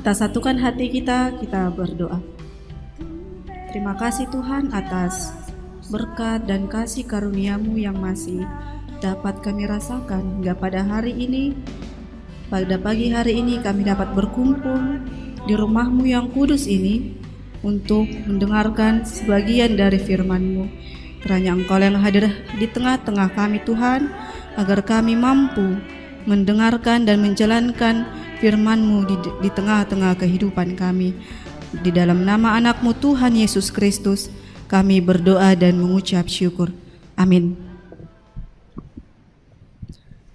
Kita satukan hati kita berdoa. Terima kasih Tuhan atas berkat dan kasih karunia-Mu yang masih dapat kami rasakan hingga pada hari ini. Pada pagi hari ini kami dapat berkumpul di rumah-Mu yang kudus ini untuk mendengarkan sebagian dari firman-Mu. Kiranya Engkau yang hadir di tengah-tengah kami Tuhan, agar kami mampu mendengarkan dan menjalankan firman-Mu di tengah-tengah kehidupan kami. Di dalam nama anak-Mu Tuhan Yesus Kristus kami berdoa dan mengucap syukur. Amin.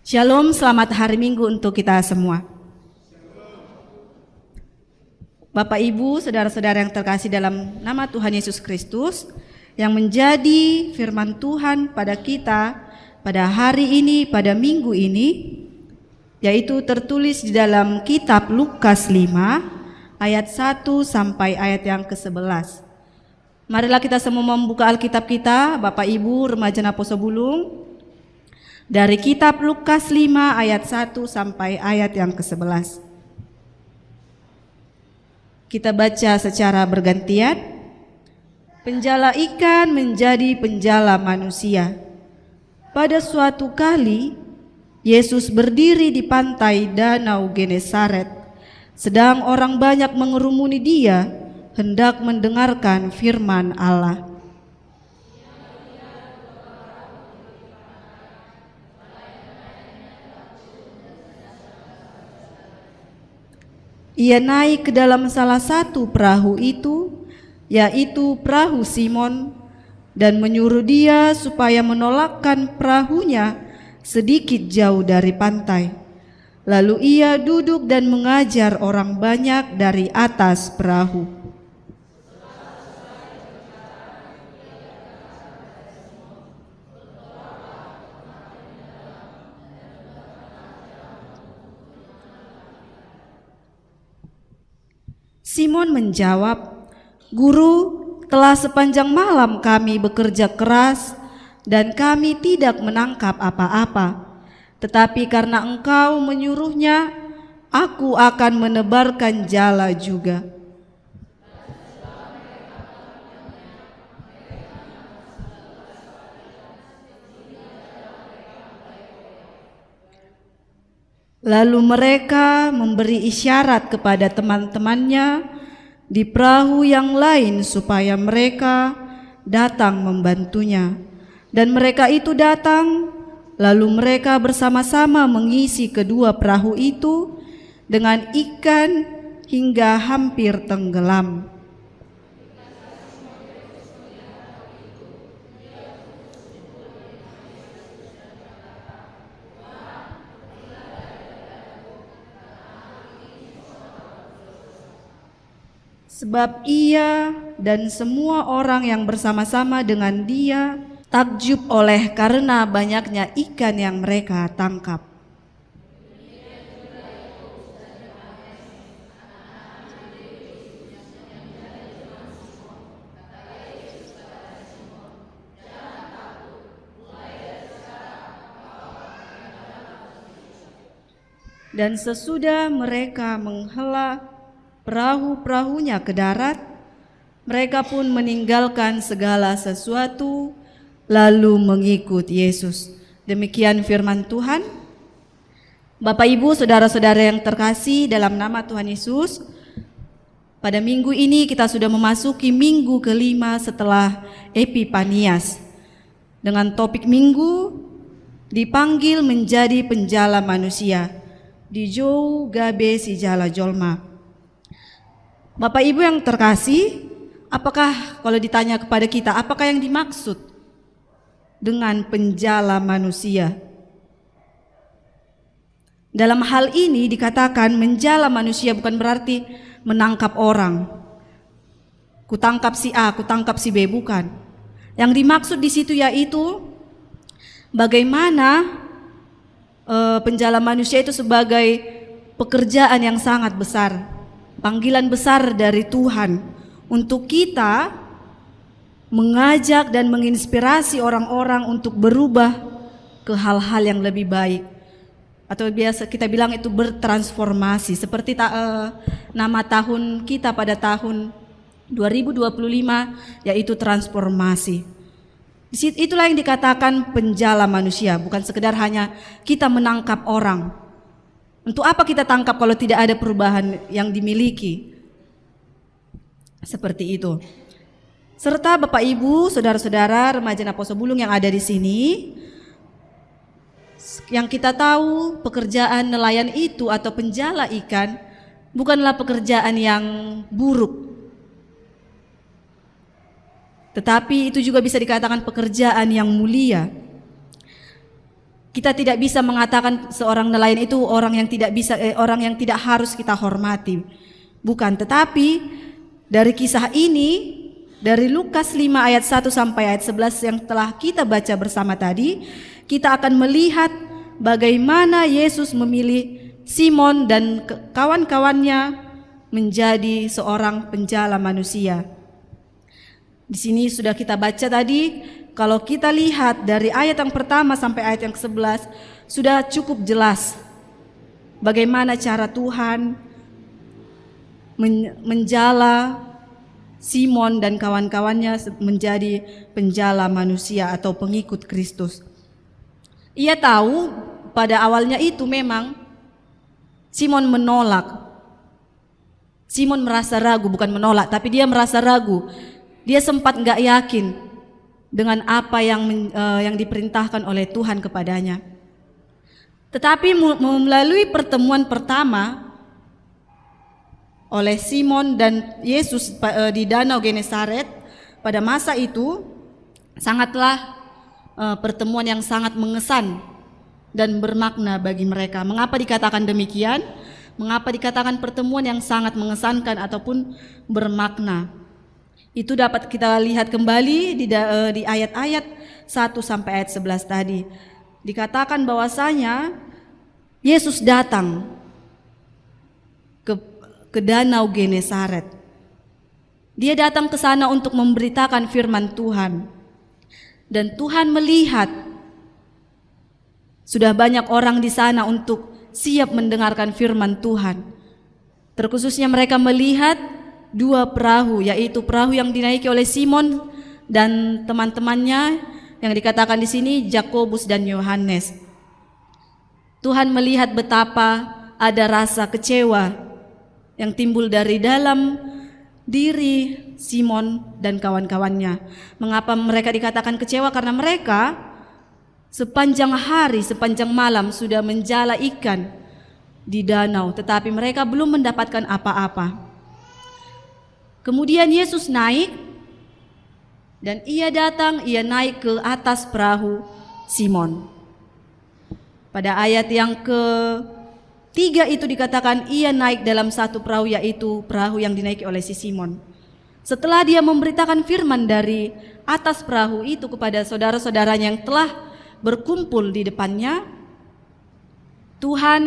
Shalom, selamat hari Minggu untuk kita semua. Bapak Ibu, saudara-saudara yang terkasih dalam nama Tuhan Yesus Kristus, yang menjadi firman Tuhan pada kita pada hari ini, pada minggu ini, yaitu tertulis di dalam kitab Lukas 5 ayat 1 sampai ayat yang ke-11. Marilah kita semua membuka Alkitab kita, Bapak Ibu, remaja Naposo Bulung, dari kitab Lukas 5 ayat 1 sampai ayat yang ke-11. Kita baca secara bergantian. Penjala ikan menjadi penjala manusia. Pada suatu kali Yesus berdiri di pantai Danau Genesaret, sedang orang banyak mengerumuni Dia hendak mendengarkan firman Allah. Ia naik ke dalam salah satu perahu itu, yaitu perahu Simon, dan menyuruh dia supaya menolakkan perahunya sedikit jauh dari pantai. Lalu ia duduk dan mengajar orang banyak dari atas perahu. Simon menjawab, "Guru, telah sepanjang malam kami bekerja keras dan kami tidak menangkap apa-apa. Tetapi karena Engkau menyuruhnya, aku akan menebarkan jala juga." Lalu mereka memberi isyarat kepada teman-temannya di perahu yang lain supaya mereka datang membantunya. Dan mereka itu datang, lalu mereka bersama-sama mengisi kedua perahu itu dengan ikan hingga hampir tenggelam. Sebab ia dan semua orang yang bersama-sama dengan dia takjub oleh karena banyaknya ikan yang mereka tangkap. Dan sesudah mereka menghela perahu-perahunya ke darat, mereka pun meninggalkan segala sesuatu lalu mengikut Yesus. Demikian firman Tuhan. Bapak Ibu, saudara-saudara yang terkasih dalam nama Tuhan Yesus, pada minggu ini kita sudah memasuki minggu kelima setelah Epifanias, dengan topik minggu dipanggil menjadi penjala manusia, Dijou Gabe si Jala Jolma. Bapak Ibu yang terkasih, apakah kalau ditanya kepada kita, apakah yang dimaksud dengan penjala manusia? Dalam hal ini dikatakan menjala manusia bukan berarti menangkap orang. Kutangkap si A, kutangkap si B, bukan. Yang dimaksud di situ yaitu bagaimana penjala manusia itu sebagai pekerjaan yang sangat besar, panggilan besar dari Tuhan untuk kita mengajak dan menginspirasi orang-orang untuk berubah ke hal-hal yang lebih baik. atau biasa kita bilang itu bertransformasi, seperti nama tahun kita pada tahun 2025 yaitu transformasi. Itulah yang dikatakan penjala manusia, bukan sekedar hanya kita menangkap orang. Untuk apa kita tangkap kalau tidak ada perubahan yang dimiliki? Seperti itu. Serta Bapak Ibu, saudara-saudara remaja Naposo Bulung yang ada di sini, yang kita tahu pekerjaan nelayan itu atau penjala ikan bukanlah pekerjaan yang buruk, tetapi itu juga bisa dikatakan pekerjaan yang mulia. Kita tidak bisa mengatakan seorang nelayan itu orang yang tidak harus kita hormati, bukan. Tetapi dari kisah ini, dari Lukas 5 ayat 1 sampai ayat 11 yang telah kita baca bersama tadi, kita akan melihat bagaimana Yesus memilih Simon dan kawan-kawannya menjadi seorang penjala manusia. Di sini sudah kita baca tadi, kalau kita lihat dari ayat yang pertama sampai ayat yang ke-11 sudah cukup jelas bagaimana cara Tuhan menjala Simon dan kawan-kawannya menjadi penjala manusia atau pengikut Kristus. Ia tahu pada awalnya itu memang Simon menolak. Simon merasa ragu, bukan menolak, tapi dia merasa ragu. Dia sempat enggak yakin dengan apa yang diperintahkan oleh Tuhan kepadanya. Tetapi melalui pertemuan pertama oleh Simon dan Yesus di Danau Genesaret pada masa itu, sangatlah pertemuan yang sangat mengesan dan bermakna bagi mereka. Mengapa dikatakan demikian? Mengapa dikatakan pertemuan yang sangat mengesankan ataupun bermakna? Itu dapat kita lihat kembali di ayat-ayat 1 sampai ayat 11 tadi. Dikatakan bahwasanya Yesus datang ke Danau Genesaret. Dia datang ke sana untuk memberitakan firman Tuhan. Dan Tuhan melihat sudah banyak orang di sana untuk siap mendengarkan firman Tuhan. Terkhususnya mereka melihat dua perahu, yaitu perahu yang dinaiki oleh Simon dan teman-temannya yang dikatakan di sini Yakobus dan Yohanes. Tuhan melihat betapa ada rasa kecewa yang timbul dari dalam diri Simon dan kawan-kawannya. Mengapa mereka dikatakan kecewa? Karena mereka sepanjang hari, sepanjang malam sudah menjala ikan di danau, tetapi mereka belum mendapatkan apa-apa. Kemudian Yesus naik dan ia naik ke atas perahu Simon. Pada ayat yang ke-3 itu dikatakan ia naik dalam satu perahu, yaitu perahu yang dinaiki oleh si Simon. Setelah dia memberitakan firman dari atas perahu itu kepada saudara-saudaranya yang telah berkumpul di depannya, Tuhan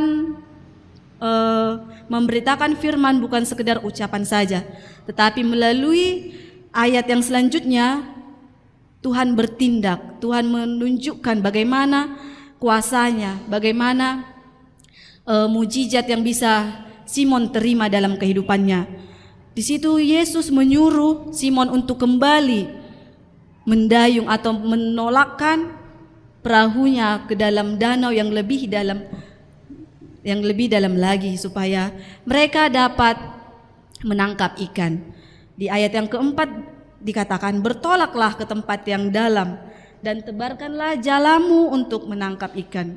memberitakan firman bukan sekedar ucapan saja, tetapi melalui ayat yang selanjutnya Tuhan bertindak. Tuhan menunjukkan bagaimana kuasanya, bagaimana mujizat yang bisa Simon terima dalam kehidupannya. Di situ Yesus menyuruh Simon untuk kembali mendayung atau menolakkan perahunya ke dalam danau yang lebih dalam lagi, supaya mereka dapat menangkap ikan. Di ayat yang keempat dikatakan, bertolaklah ke tempat yang dalam dan tebarkanlah jalamu untuk menangkap ikan.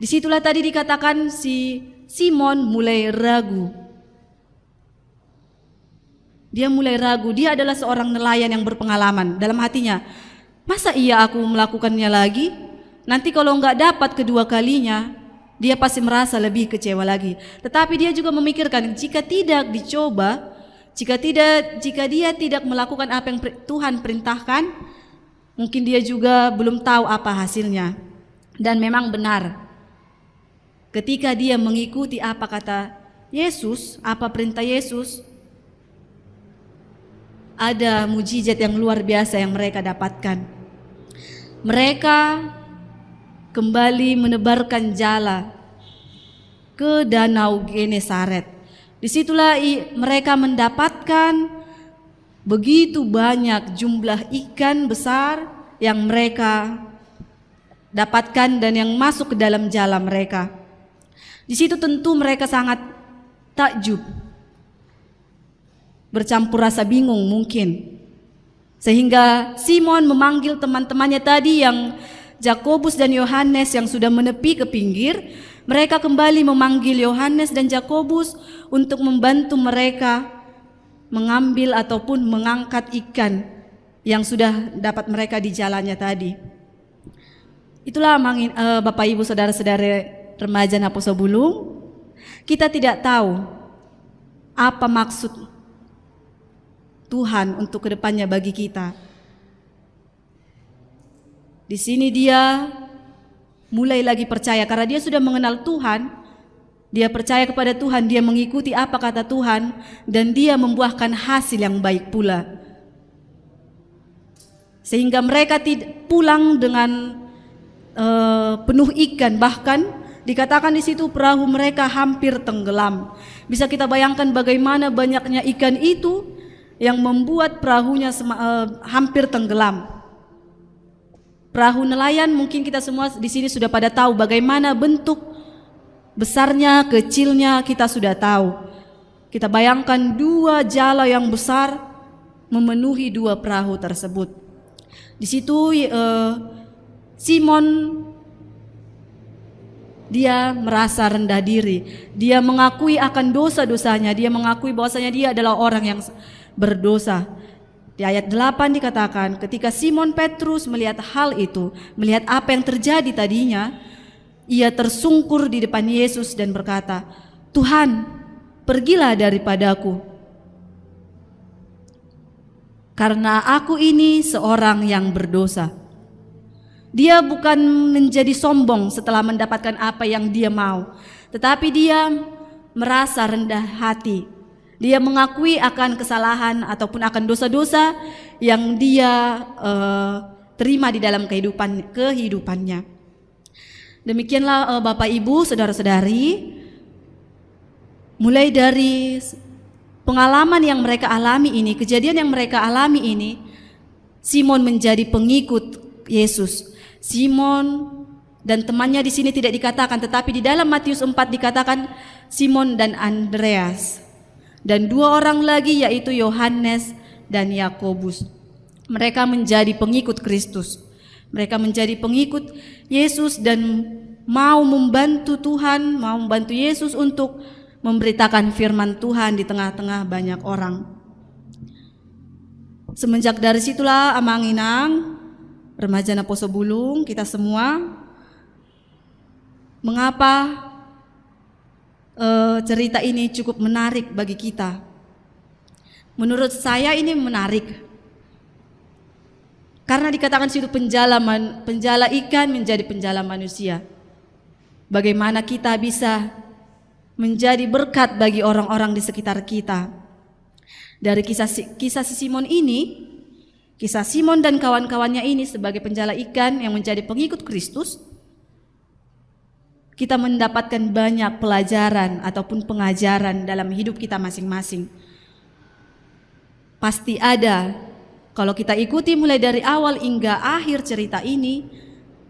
Disitulah tadi dikatakan si Simon mulai ragu. Dia mulai ragu. Dia adalah seorang nelayan yang berpengalaman. Dalam hatinya, masa iya aku melakukannya lagi? Nanti kalau enggak dapat kedua kalinya, dia pasti merasa lebih kecewa lagi. Tetapi dia juga memikirkan, jika tidak dicoba, jika dia tidak melakukan apa yang Tuhan perintahkan, mungkin dia juga belum tahu apa hasilnya. Dan memang benar, ketika dia mengikuti apa kata Yesus, apa perintah Yesus, ada mujizat yang luar biasa yang mereka dapatkan. Mereka kembali menebarkan jala ke Danau Genesaret. Disitulah mereka mendapatkan begitu banyak jumlah ikan besar yang mereka dapatkan dan yang masuk ke dalam jala mereka. Di situ tentu mereka sangat takjub, bercampur rasa bingung mungkin. Sehingga Simon memanggil teman-temannya tadi yang Yakobus dan Yohanes yang sudah menepi ke pinggir. Mereka kembali memanggil Yohanes dan Yakobus untuk membantu mereka mengambil ataupun mengangkat ikan yang sudah dapat mereka di jalannya tadi. Itulah Bapak Ibu Saudara-saudara remaja Napo Sobulung, kita tidak tahu apa maksud Tuhan untuk kedepannya bagi kita. Di sini dia mulai lagi percaya karena dia sudah mengenal Tuhan. Dia percaya kepada Tuhan, dia mengikuti apa kata Tuhan, dan dia membuahkan hasil yang baik pula. Sehingga mereka pulang dengan penuh ikan, bahkan dikatakan di situ perahu mereka hampir tenggelam. Bisa kita bayangkan bagaimana banyaknya ikan itu yang membuat perahunya hampir tenggelam. Perahu nelayan mungkin kita semua di sini sudah pada tahu bagaimana bentuk besarnya, kecilnya kita sudah tahu. Kita bayangkan 2 jala yang besar memenuhi 2 perahu tersebut. Di situ Simon dia merasa rendah diri. Dia mengakui akan dosa-dosanya. Dia mengakui bahwasanya dia adalah orang yang berdosa. Di ayat 8 dikatakan, ketika Simon Petrus melihat hal itu, melihat apa yang terjadi tadinya, ia tersungkur di depan Yesus dan berkata, "Tuhan, pergilah daripadaku, karena aku ini seorang yang berdosa." Dia bukan menjadi sombong setelah mendapatkan apa yang dia mau, tetapi dia merasa rendah hati. Dia mengakui akan kesalahan ataupun akan dosa-dosa yang dia terima di dalam kehidupannya. Demikianlah Bapak Ibu, saudara-saudari, mulai dari pengalaman yang mereka alami ini, kejadian yang mereka alami ini, Simon menjadi pengikut Yesus. Simon dan temannya di sini tidak dikatakan, tetapi di dalam Matius 4 dikatakan Simon dan Andreas. Dan 2 orang lagi yaitu Yohanes dan Yakobus. Mereka menjadi pengikut Kristus. Mereka menjadi pengikut Yesus dan mau membantu Tuhan, mau membantu Yesus untuk memberitakan firman Tuhan di tengah-tengah banyak orang. Semenjak dari situlah Amanginang, remaja Napo Sobulung, kita semua, mengapa cerita ini cukup menarik bagi kita. Menurut saya ini menarik karena dikatakan situ penjala ikan menjadi penjala manusia. Bagaimana kita bisa menjadi berkat bagi orang-orang di sekitar kita. Dari kisah si Simon ini, kisah Simon dan kawan-kawannya ini sebagai penjala ikan yang menjadi pengikut Kristus, kita mendapatkan banyak pelajaran ataupun pengajaran dalam hidup kita masing-masing. Pasti ada, kalau kita ikuti mulai dari awal hingga akhir cerita ini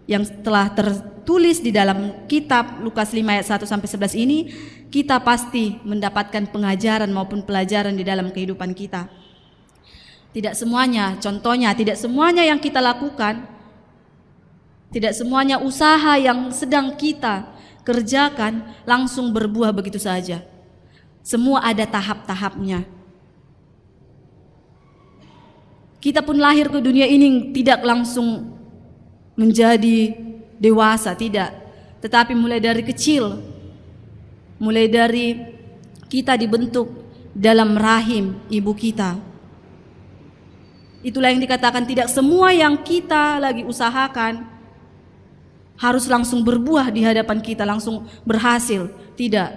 yang telah tertulis di dalam kitab Lukas 5 ayat 1 sampai 11 ini, kita pasti mendapatkan pengajaran maupun pelajaran di dalam kehidupan kita. Tidak semuanya, contohnya tidak semuanya yang kita lakukan, tidak semuanya usaha yang sedang kita kerjakan langsung berbuah begitu saja. Semua ada tahap-tahapnya. Kita pun lahir ke dunia ini tidak langsung menjadi dewasa, tidak. Tetapi mulai dari kecil, mulai dari kita dibentuk dalam rahim ibu kita. Itulah yang dikatakan tidak semua yang kita lagi usahakan harus langsung berbuah di hadapan kita, langsung berhasil. Tidak.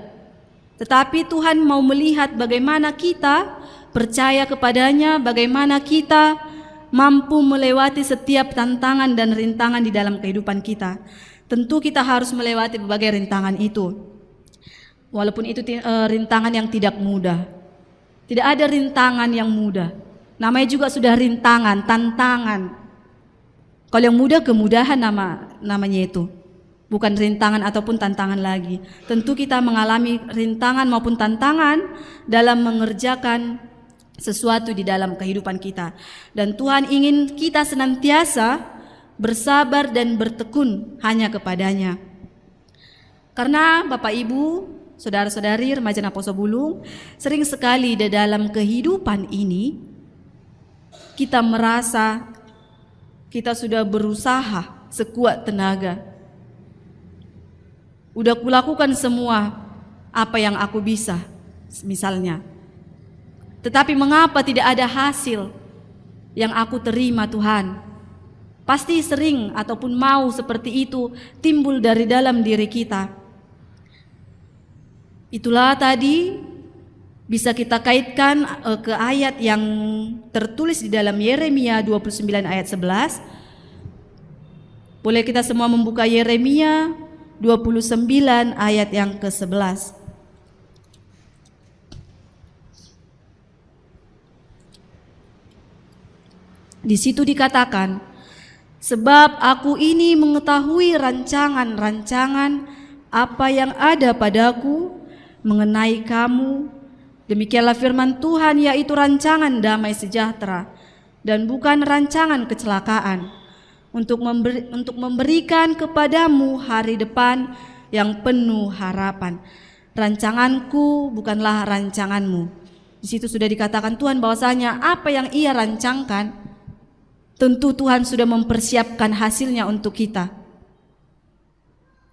Tetapi Tuhan mau melihat bagaimana kita percaya kepadanya, bagaimana kita mampu melewati setiap tantangan dan rintangan di dalam kehidupan kita. Tentu kita harus melewati berbagai rintangan itu. Walaupun itu rintangan yang tidak mudah. Tidak ada rintangan yang mudah. Namanya juga sudah rintangan, tantangan. Kalau yang mudah kemudahan namanya itu. Bukan rintangan ataupun tantangan lagi. Tentu kita mengalami rintangan maupun tantangan dalam mengerjakan sesuatu di dalam kehidupan kita. Dan Tuhan ingin kita senantiasa bersabar dan bertekun hanya kepadanya. Karena Bapak Ibu, saudara-saudari remaja Naposo Bulung, sering sekali di dalam kehidupan ini kita merasa kita sudah berusaha sekuat tenaga. Udah kulakukan semua apa yang aku bisa, misalnya. Tetapi mengapa tidak ada hasil yang aku terima Tuhan? Pasti sering ataupun mau seperti itu timbul dari dalam diri kita. Itulah tadi bisa kita kaitkan ke ayat yang tertulis di dalam Yeremia 29 ayat 11. Boleh kita semua membuka Yeremia 29 ayat yang ke-11. Di situ dikatakan, sebab aku ini mengetahui rancangan-rancangan apa yang ada padaku mengenai kamu. Demikianlah firman Tuhan, yaitu rancangan damai sejahtera dan bukan rancangan kecelakaan, untuk memberikan kepadamu hari depan yang penuh harapan. Rancanganku bukanlah rancanganmu. Di situ sudah dikatakan Tuhan bahwasanya apa yang Ia rancangkan, tentu Tuhan sudah mempersiapkan hasilnya untuk kita.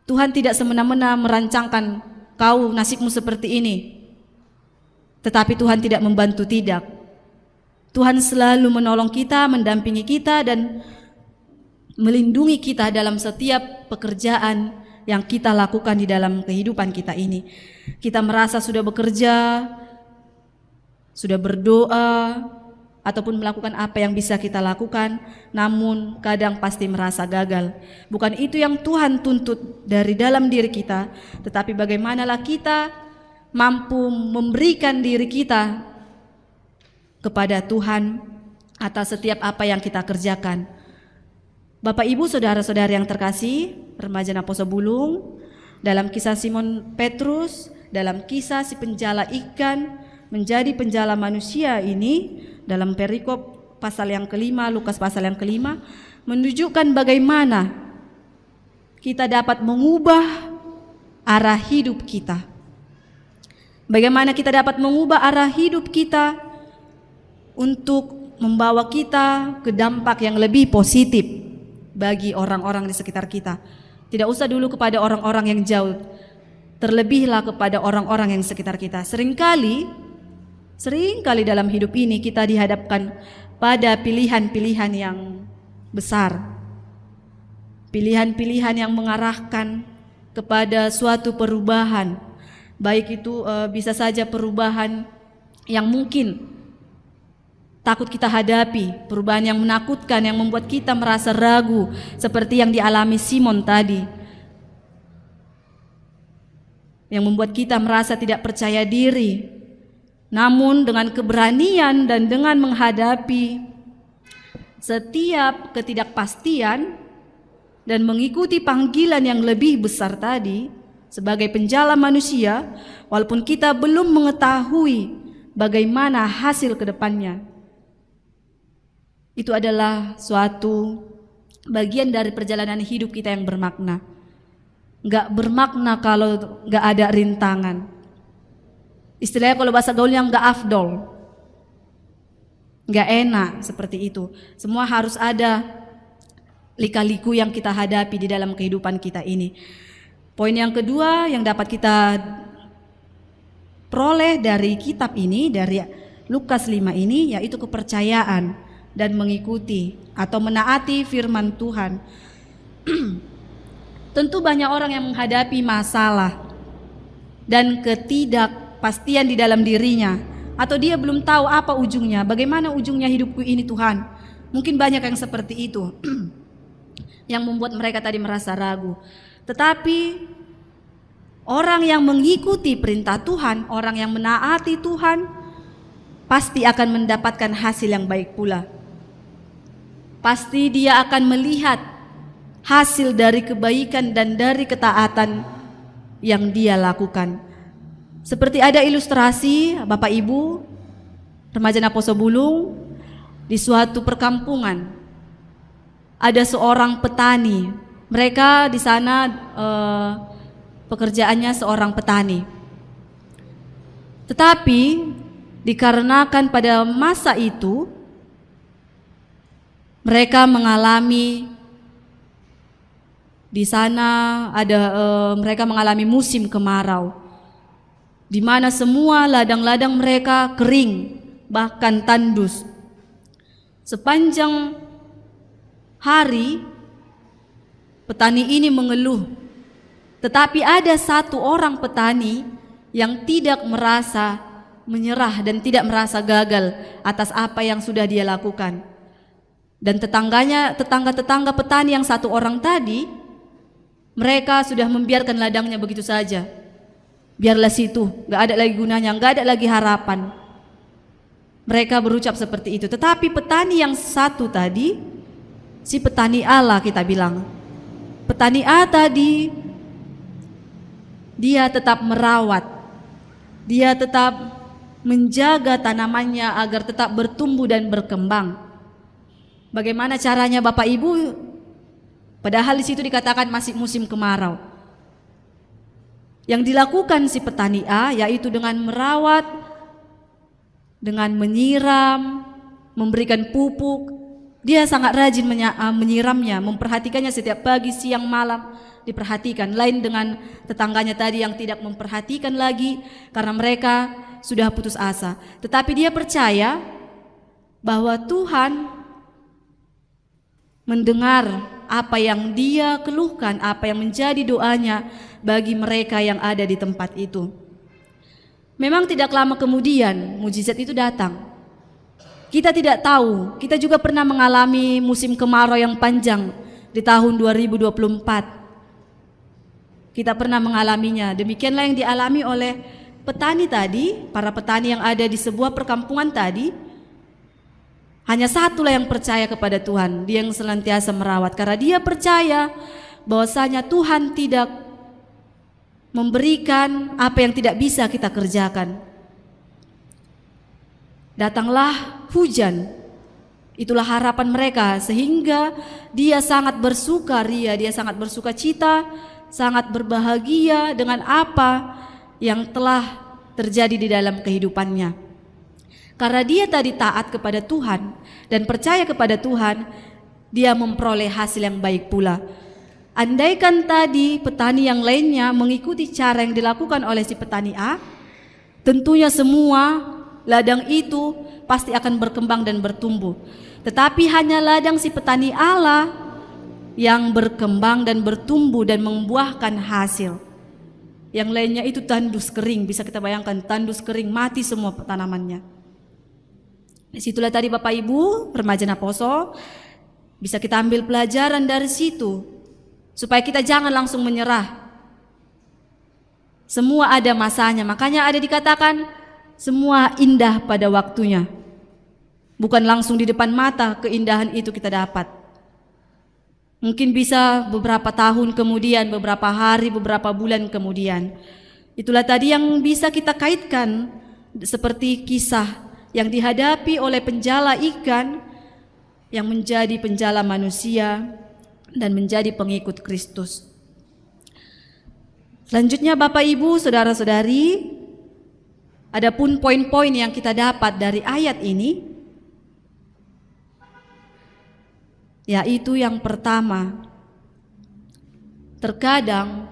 Tuhan tidak semena-mena merancangkan kau nasibmu seperti ini, tetapi Tuhan tidak membantu, tidak. Tuhan selalu menolong kita, mendampingi kita, dan melindungi kita dalam setiap pekerjaan yang kita lakukan di dalam kehidupan kita ini. Kita merasa sudah bekerja, sudah berdoa, ataupun melakukan apa yang bisa kita lakukan, namun kadang pasti merasa gagal. Bukan itu yang Tuhan tuntut dari dalam diri kita, tetapi bagaimanalah kita mampu memberikan diri kita kepada Tuhan atas setiap apa yang kita kerjakan. Bapak Ibu saudara-saudari yang terkasih, remaja Naposo Bulung, dalam kisah Simon Petrus, dalam kisah si penjala ikan menjadi penjala manusia ini, dalam perikop pasal yang kelima, Lukas pasal yang kelima, menunjukkan bagaimana kita dapat mengubah arah hidup kita. Bagaimana kita dapat mengubah arah hidup kita untuk membawa kita ke dampak yang lebih positif bagi orang-orang di sekitar kita. Tidak usah dulu kepada orang-orang yang jauh, terlebihlah kepada orang-orang yang sekitar kita. Seringkali dalam hidup ini kita dihadapkan pada pilihan-pilihan yang besar, pilihan-pilihan yang mengarahkan kepada suatu perubahan, baik itu bisa saja perubahan yang mungkin takut kita hadapi, perubahan yang menakutkan, yang membuat kita merasa ragu, seperti yang dialami Simon tadi, yang membuat kita merasa tidak percaya diri. Namun dengan keberanian dan dengan menghadapi setiap ketidakpastian dan mengikuti panggilan yang lebih besar tadi sebagai penjala manusia, walaupun kita belum mengetahui bagaimana hasil kedepannya, itu adalah suatu bagian dari perjalanan hidup kita yang bermakna. Gak bermakna kalau gak ada rintangan. Istilahnya kalau bahasa gaulnya gak afdol, gak enak seperti itu. Semua harus ada lika-liku yang kita hadapi di dalam kehidupan kita ini. Poin yang kedua yang dapat kita peroleh dari kitab ini, dari Lukas 5 ini, yaitu kepercayaan dan mengikuti atau menaati firman Tuhan. Tentu banyak orang yang menghadapi masalah dan ketidakpastian di dalam dirinya, atau dia belum tahu apa ujungnya, bagaimana ujungnya hidupku ini Tuhan. Mungkin banyak yang seperti itu yang membuat mereka tadi merasa ragu. Tetapi orang yang mengikuti perintah Tuhan, orang yang menaati Tuhan, pasti akan mendapatkan hasil yang baik pula. Pasti dia akan melihat hasil dari kebaikan dan dari ketaatan yang dia lakukan. Seperti ada ilustrasi, Bapak Ibu, remaja Naposo Bulung, di suatu perkampungan ada seorang petani. Mereka di sana pekerjaannya seorang petani. Tetapi dikarenakan pada masa itu mereka mengalami di sana mereka mengalami musim kemarau, di mana semua ladang-ladang mereka kering, bahkan tandus. Sepanjang hari petani ini mengeluh, tetapi ada satu orang petani yang tidak merasa menyerah dan tidak merasa gagal atas apa yang sudah dia lakukan. Dan tetangga-tetangga petani yang satu orang tadi, mereka sudah membiarkan ladangnya begitu saja. Biarlah situ, gak ada lagi gunanya, gak ada lagi harapan. Mereka berucap seperti itu. Tetapi petani yang satu tadi, si petani Allah kita bilang, petani A tadi, dia tetap merawat, dia tetap menjaga tanamannya agar tetap bertumbuh dan berkembang. Bagaimana caranya Bapak Ibu? Padahal di situ dikatakan masih musim kemarau. Yang dilakukan si petani A yaitu dengan merawat, dengan menyiram, memberikan pupuk. Dia sangat rajin menyiramnya, memperhatikannya setiap pagi, siang, malam, diperhatikan. Lain dengan tetangganya tadi yang tidak memperhatikan lagi karena mereka sudah putus asa. Tetapi dia percaya bahwa Tuhan mendengar apa yang dia keluhkan, apa yang menjadi doanya bagi mereka yang ada di tempat itu. Memang tidak lama kemudian mujizat itu datang. Kita tidak tahu, kita juga pernah mengalami musim kemarau yang panjang di tahun 2024. Kita pernah mengalaminya. Demikianlah yang dialami oleh petani tadi, para petani yang ada di sebuah perkampungan tadi. Hanya satulah yang percaya kepada Tuhan, dia yang senantiasa merawat, karena dia percaya bahwasanya Tuhan tidak memberikan apa yang tidak bisa kita kerjakan. Datanglah hujan, itulah harapan mereka, sehingga dia sangat bersukaria, dia sangat bersuka cita, sangat berbahagia dengan apa yang telah terjadi di dalam kehidupannya. Karena dia tadi taat kepada Tuhan dan percaya kepada Tuhan, dia memperoleh hasil yang baik pula. Andaikan tadi petani yang lainnya mengikuti cara yang dilakukan oleh si petani A, tentunya semua ladang itu pasti akan berkembang dan bertumbuh. Tetapi hanya ladang si petani Allah yang berkembang dan bertumbuh dan membuahkan hasil. Yang lainnya itu tandus kering, bisa kita bayangkan, tandus kering, mati semua tanamannya. Disitulah tadi Bapak Ibu remaja Naposo, bisa kita ambil pelajaran dari situ supaya kita jangan langsung menyerah. Semua ada masanya, makanya ada dikatakan semua indah pada waktunya. Bukan langsung di depan mata keindahan itu kita dapat. Mungkin bisa beberapa tahun kemudian, beberapa hari, beberapa bulan kemudian. Itulah tadi yang bisa kita kaitkan seperti kisah yang dihadapi oleh penjala ikan yang menjadi penjala manusia dan menjadi pengikut Kristus. Selanjutnya Bapak Ibu, saudara-saudari, adapun poin-poin yang kita dapat dari ayat ini, yaitu yang pertama, terkadang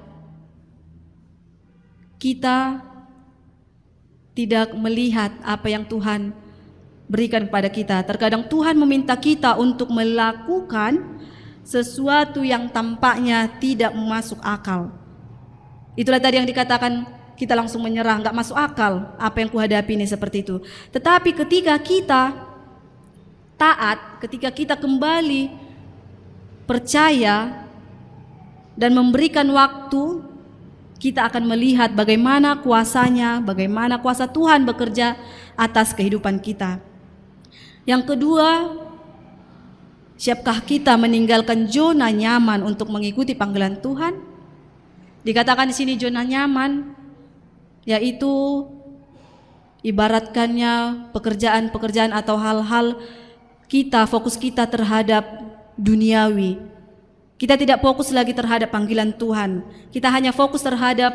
kita tidak melihat apa yang Tuhan berikan kepada kita. Terkadang Tuhan meminta kita untuk melakukan sesuatu yang tampaknya tidak masuk akal. Itulah tadi yang dikatakan kita langsung menyerah, nggak masuk akal apa yang kuhadapi ini seperti itu. Tetapi ketika kita taat, ketika kita kembali percaya, dan memberikan waktu, kita akan melihat bagaimana kuasanya, bagaimana kuasa Tuhan bekerja atas kehidupan kita. Yang kedua, siapkah kita meninggalkan zona nyaman untuk mengikuti panggilan Tuhan? Dikatakan di sini zona nyaman, yaitu ibaratkannya pekerjaan-pekerjaan atau hal-hal kita, fokus kita terhadap duniawi. Kita tidak fokus lagi terhadap panggilan Tuhan. Kita hanya fokus terhadap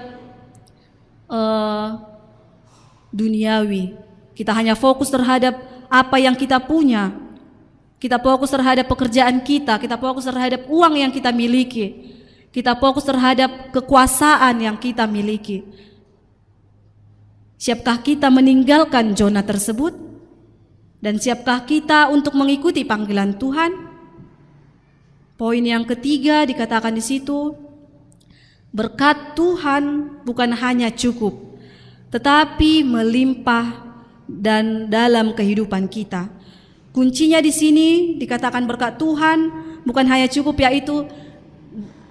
duniawi. Kita hanya fokus terhadap apa yang kita punya. Kita fokus terhadap pekerjaan kita fokus terhadap uang yang kita miliki. Kita fokus terhadap kekuasaan yang kita miliki. Siapkah kita meninggalkan zona tersebut? Dan siapkah kita untuk mengikuti panggilan Tuhan? Poin yang ketiga dikatakan di situ, berkat Tuhan bukan hanya cukup, tetapi melimpah dan dalam kehidupan kita. Kuncinya di sini dikatakan berkat Tuhan bukan hanya cukup, yaitu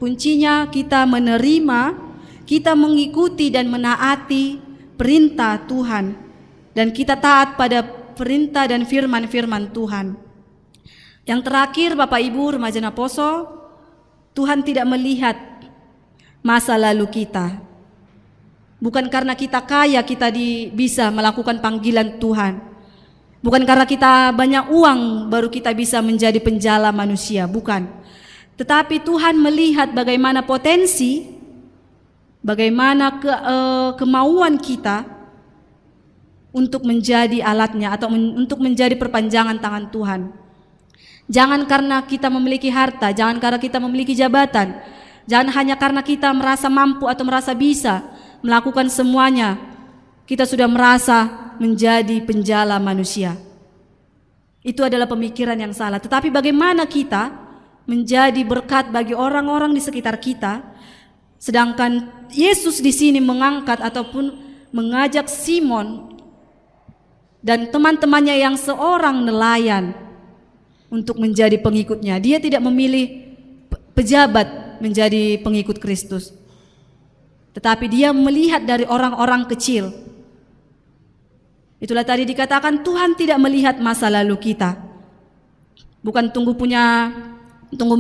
kuncinya kita menerima, kita mengikuti dan menaati perintah Tuhan, dan kita taat pada perintah dan firman-firman Tuhan. Yang terakhir, Bapak Ibu remaja Naposo, Tuhan tidak melihat masa lalu kita. Bukan karena kita kaya kita bisa melakukan panggilan Tuhan. Bukan karena kita banyak uang baru kita bisa menjadi penjala manusia, bukan. Tetapi Tuhan melihat bagaimana potensi, bagaimana kemauan kita untuk menjadi alatnya atau untuk menjadi perpanjangan tangan Tuhan. Jangan karena kita memiliki harta, jangan karena kita memiliki jabatan, jangan hanya karena kita merasa mampu atau merasa bisa melakukan semuanya, kita sudah merasa menjadi penjala manusia. Itu adalah pemikiran yang salah. Tetapi bagaimana kita menjadi berkat bagi orang-orang di sekitar kita, sedangkan Yesus di sini mengangkat ataupun mengajak Simon dan teman-temannya yang seorang nelayan untuk menjadi pengikutnya. Dia tidak memilih pejabat menjadi pengikut Kristus, tetapi dia melihat dari orang-orang kecil. Itulah tadi dikatakan Tuhan tidak melihat masa lalu kita. Bukan tunggu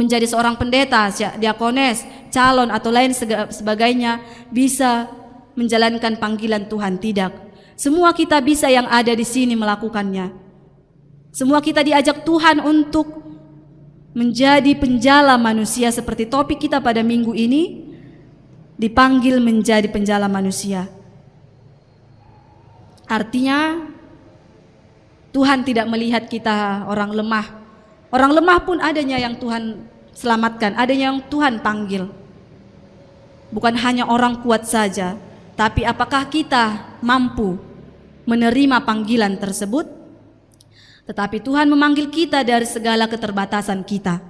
menjadi seorang pendeta, diakones, calon atau lain sebagainya bisa menjalankan panggilan Tuhan, tidak. Semua kita bisa yang ada di sini melakukannya. Semua kita diajak Tuhan untuk menjadi penjala manusia, seperti topik kita pada minggu ini, dipanggil menjadi penjala manusia. Artinya Tuhan tidak melihat kita orang lemah. Orang lemah pun adanya yang Tuhan selamatkan, adanya yang Tuhan panggil. Bukan hanya orang kuat saja, tapi apakah kita mampu menerima panggilan tersebut? Tetapi Tuhan memanggil kita dari segala keterbatasan kita.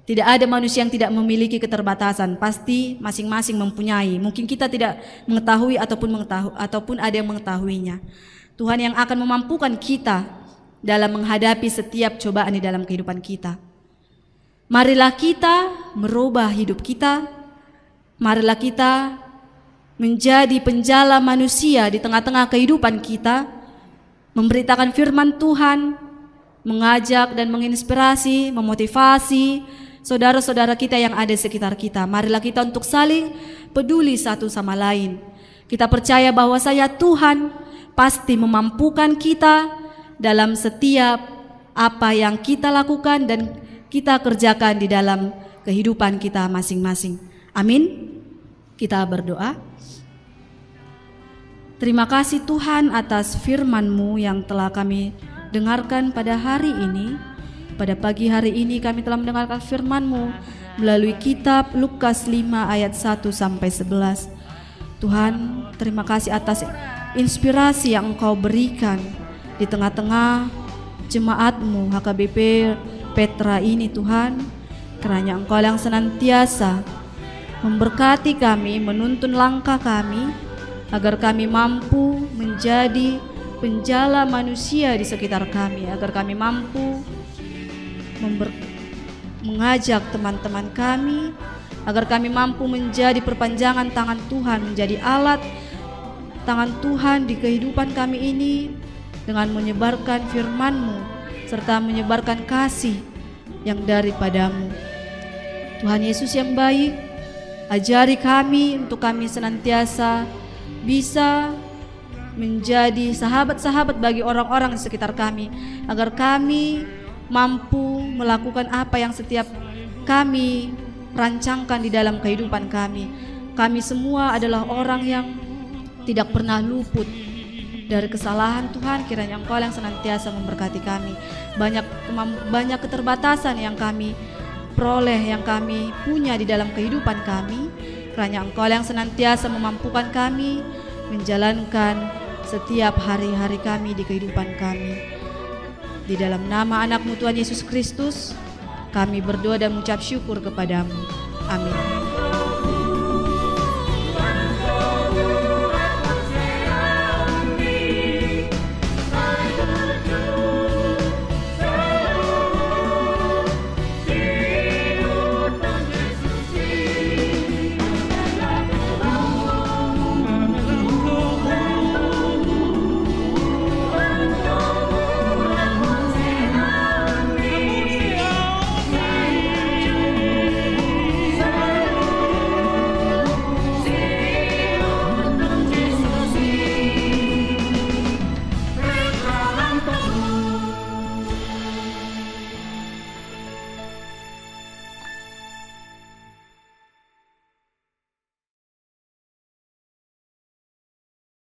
Tidak ada manusia yang tidak memiliki keterbatasan, pasti masing-masing mempunyai. Mungkin kita tidak mengetahui ataupun ada yang mengetahuinya. Tuhan yang akan memampukan kita dalam menghadapi setiap cobaan di dalam kehidupan kita. Marilah kita merubah hidup kita. Marilah kita menjadi penjala manusia di tengah-tengah kehidupan kita, memberitakan firman Tuhan, mengajak dan menginspirasi, memotivasi saudara-saudara kita yang ada di sekitar kita. Marilah kita untuk saling peduli satu sama lain. Kita percaya bahwa Tuhan pasti memampukan kita dalam setiap apa yang kita lakukan dan kita kerjakan di dalam kehidupan kita masing-masing. Amin. Kita berdoa. Terima kasih Tuhan atas firman-Mu yang telah kami dengarkan pada hari ini. Pada pagi hari ini kami telah mendengarkan firman-Mu melalui kitab Lukas 5 ayat 1 sampai 11. Tuhan, terima kasih atas inspirasi yang Engkau berikan di tengah-tengah jemaat-Mu HKBP Petra ini Tuhan. Kiranya Engkau yang senantiasa memberkati kami, menuntun langkah kami, agar kami mampu menjadi penjala manusia di sekitar kami, agar kami mampu mengajak teman-teman kami agar kami mampu menjadi perpanjangan tangan Tuhan, menjadi alat tangan Tuhan di kehidupan kami ini dengan menyebarkan firman-Mu serta menyebarkan kasih yang daripadamu. Tuhan Yesus yang baik, ajari kami untuk kami senantiasa bisa menjadi sahabat-sahabat bagi orang-orang di sekitar kami, agar kami mampu melakukan apa yang setiap kami rancangkan di dalam kehidupan kami. Kami semua adalah orang yang tidak pernah luput dari kesalahan. Tuhan, kiranya Engkau yang senantiasa memberkati kami. Banyak keterbatasan yang kami peroleh, yang kami punya di dalam kehidupan kami. Kiranya Engkau yang senantiasa memampukan kami menjalankan setiap hari-hari kami di kehidupan kami. Di dalam nama anak-Mu Tuhan Yesus Kristus, kami berdoa dan mengucap syukur kepadamu. Amin.